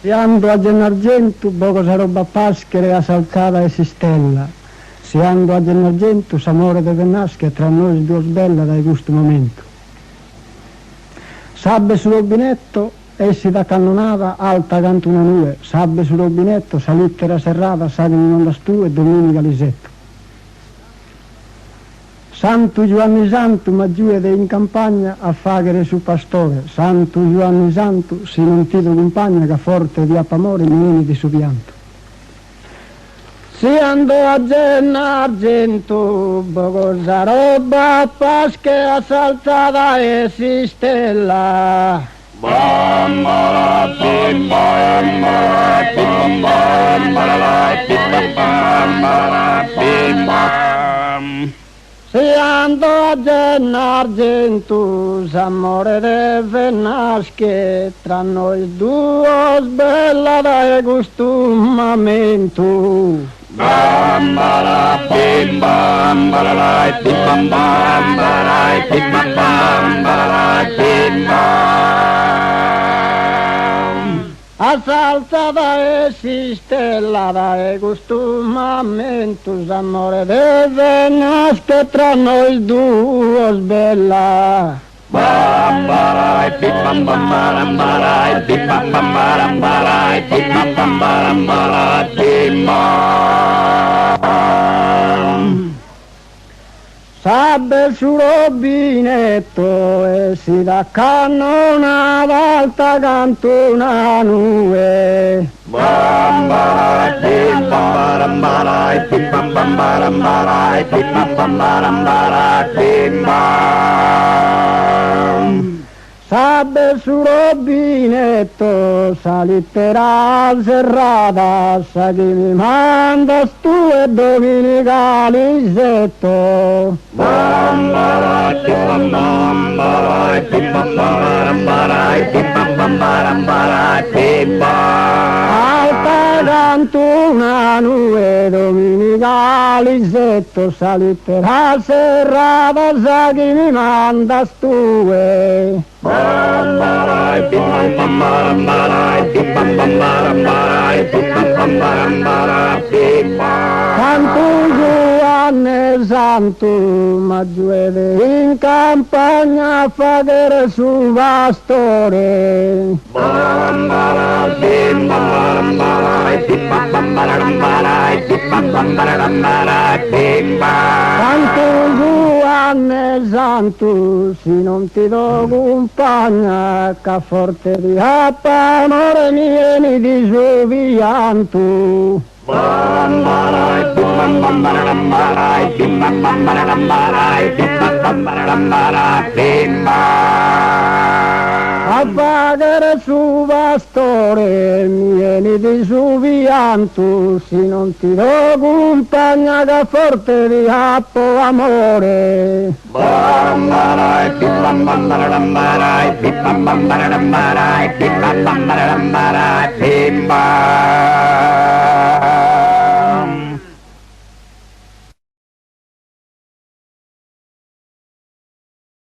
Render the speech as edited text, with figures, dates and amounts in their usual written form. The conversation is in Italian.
Si ando a Gennargentu, poco sa roba paschere, a saltata e sistella. Si ando a Gennargentu, s'amore deve nascere tra noi due bella dai questo momento. Sabbe sul rubinetto, essi da cannonata, alta canto una nube. Sabbe sul rubinetto, salittera serrata, sali in onda stu e domenica lisetto. Santo Giovanni Santo, ma giù ed è in campagna a faghere su pastore. Santo Giovanni Santo, si non ti compagna che forte di appamore mi vieni di su pianto. Si andò a Gennargentu, cosa roba pasche assaltata e si stella. Bambala, bambala, bambala, bambala. Si andò a Gennargentu, s'amore deve nascere tra noi due, bella da costumamento. Bambala, bambala, bambala, bambala, Assaltata e si stellata e costumamento, s'amore deve nascere tra noi due, bella. Bambala, bambala, Sabbe sul rubinetto e si da cannonata alta canto una nube. Bambala, bambala, Sabbe sul rubinetto, salittera serrata, sa che mi manda tu e domenica lisetto. Bambala, Alta canto una nube, domenica lisetto, salittera serrata, sa che mi manda tu e... Santo Giovanni Santo, ma giuede in campagna a faghere su pastore. Santo Giovanni Santo, si non ti do compagna, che forte di amore mi vieni di su pianto. A faghere su pastore mi vieni di su pianto, se non ti do compagna che forte di amore. Bambala,